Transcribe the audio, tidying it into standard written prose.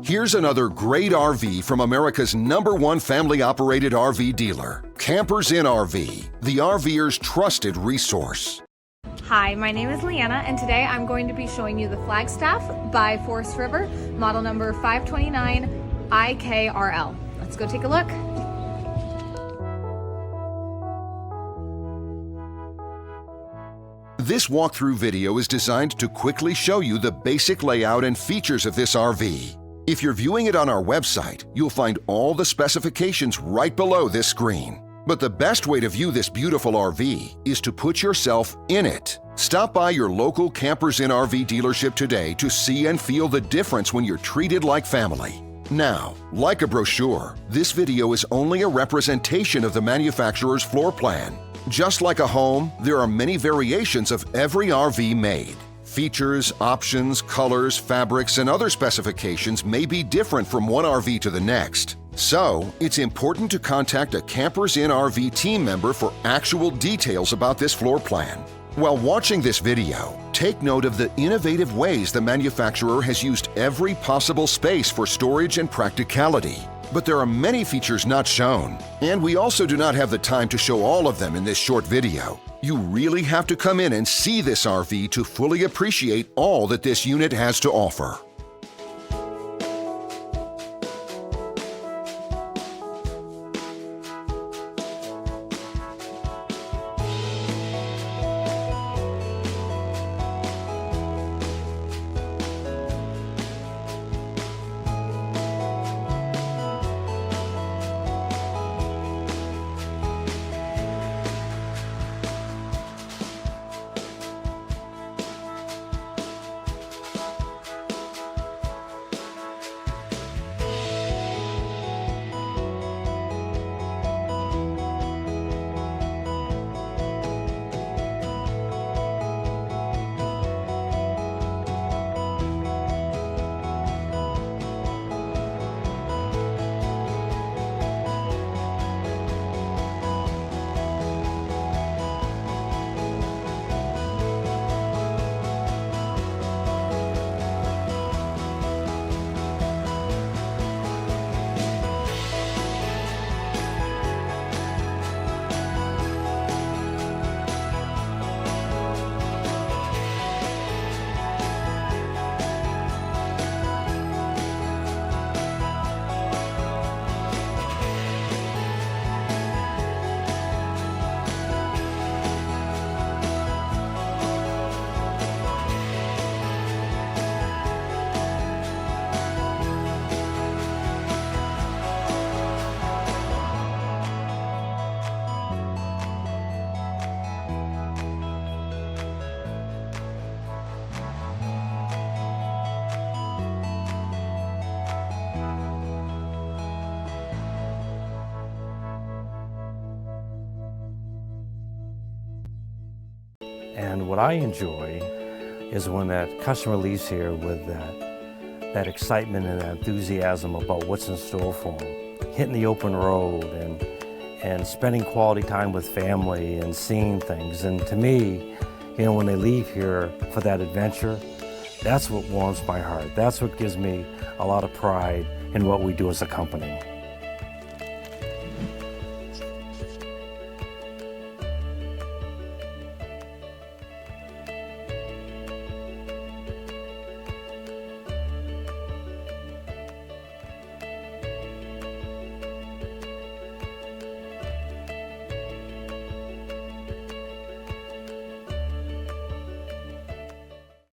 Here's another great RV from America's #1 family-operated RV dealer, Campers Inn RV, the RVer's trusted resource. Hi, my name is Leanna, and today I'm going to be showing you the Flagstaff by Forest River, model number 529 IKRL. Let's go take a look. This walkthrough video is designed to quickly show you the basic layout and features of this RV. If you're viewing it on our website, you'll find all the specifications right below this screen. But the best way to view this beautiful RV is to put yourself in it. Stop by your local Campers Inn RV dealership today to see and feel the difference when you're treated like family. Now, like a brochure, this video is only a representation of the manufacturer's floor plan. Just like a home, there are many variations of every RV made. Features, options, colors, fabrics, and other specifications may be different from one RV to the next. So, it's important to contact a Campers Inn RV team member for actual details about this floor plan. While watching this video, take note of the innovative ways the manufacturer has used every possible space for storage and practicality. But there are many features not shown, and we also do not have the time to show all of them in this short video. You really have to come in and see this RV to fully appreciate all that this unit has to offer. And what I enjoy is when that customer leaves here with that excitement and that enthusiasm about what's in store for them. Hitting the open road and spending quality time with family and seeing things. And to me, you know, when they leave here for that adventure, that's what warms my heart. That's what gives me a lot of pride in what we do as a company.